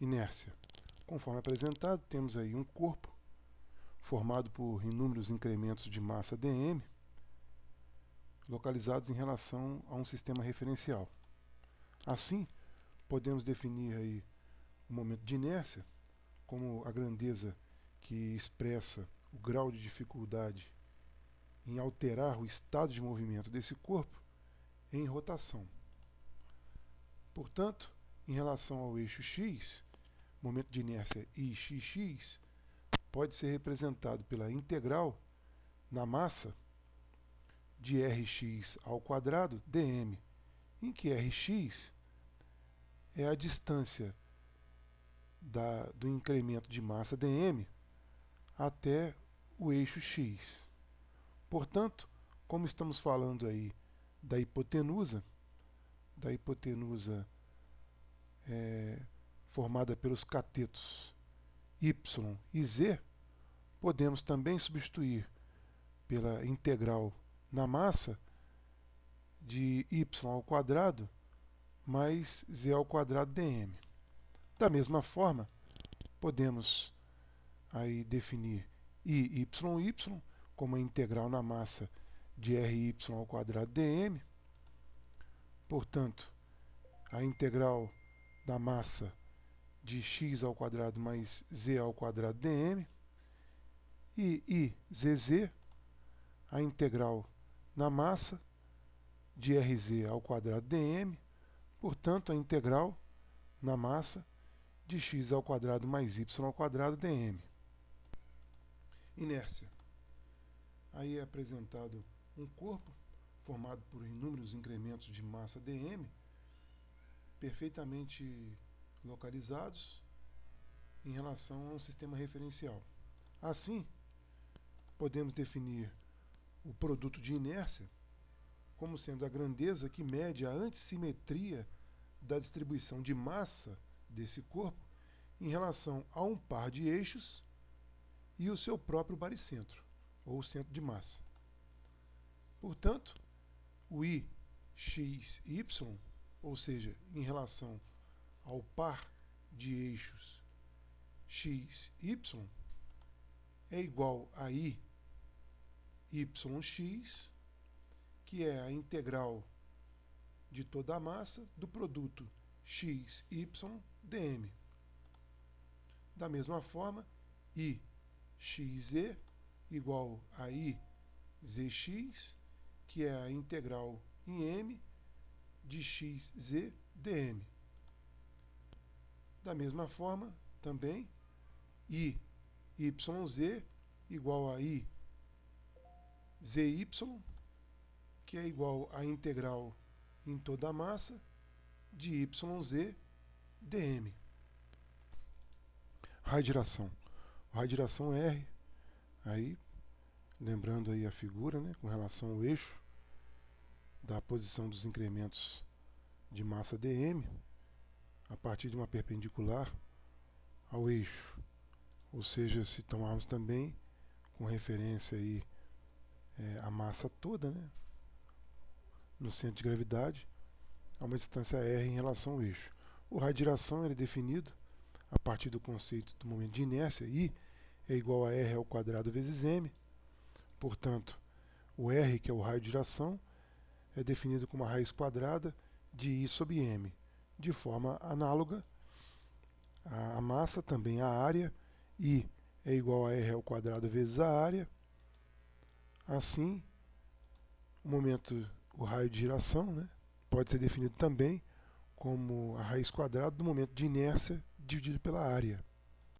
Inércia. Conforme apresentado, temos aí um corpo formado por inúmeros incrementos de massa dm, localizados em relação a um sistema referencial. Assim, podemos definir aí o momento de inércia como a grandeza que expressa o grau de dificuldade em alterar o estado de movimento desse corpo em rotação. Portanto, em relação ao eixo x, o momento de inércia ixx pode ser representado pela integral na massa de Rx ao quadrado dm, em que Rx é a distância do incremento de massa dm até o eixo x. Portanto, como estamos falando aí da hipotenusa formada pelos catetos y e z, podemos também substituir pela integral na massa de y ao quadrado mais z ao quadrado dm. Da mesma forma, podemos aí definir iy como a integral na massa de ry ao quadrado dm. Portanto, a integral da massa de x ao quadrado mais z ao quadrado dm. E izz, a integral na massa de rz ao quadrado dm. Portanto, a integral na massa de x ao quadrado mais y ao quadrado dm. Inércia. Aí é apresentado um corpo formado por inúmeros incrementos de massa dm, perfeitamente localizados em relação a um sistema referencial. Assim, podemos definir o produto de inércia como sendo a grandeza que mede a antissimetria da distribuição de massa desse corpo em relação a um par de eixos e o seu próprio baricentro, ou centro de massa. Portanto, o ixy, ou seja, em relação ao par de eixos x, y, é igual a iyx, que é a integral de toda a massa do produto x, y, dm. Da mesma forma, ixz igual a izx, que é a integral em m de xz dm. Da mesma forma, também, iyz igual a izy, que é igual à integral em toda a massa de yz dm. Raio de giração. O raio de giração R, aí, lembrando aí a figura, né, com relação ao eixo da posição dos incrementos de massa dm a partir de uma perpendicular ao eixo. Ou seja, se tomarmos também com referência aí a massa toda, né, no centro de gravidade, a uma distância r em relação ao eixo. O raio de giração é definido a partir do conceito do momento de inércia. I é igual a r ao quadrado vezes m. Portanto, o r, que é o raio de giração, é definido como a raiz quadrada de I sobre m. De forma análoga, a massa, também a área, I é igual a r ao quadrado vezes a área. Assim, o raio de giração, né, pode ser definido também como a raiz quadrada do momento de inércia dividido pela área.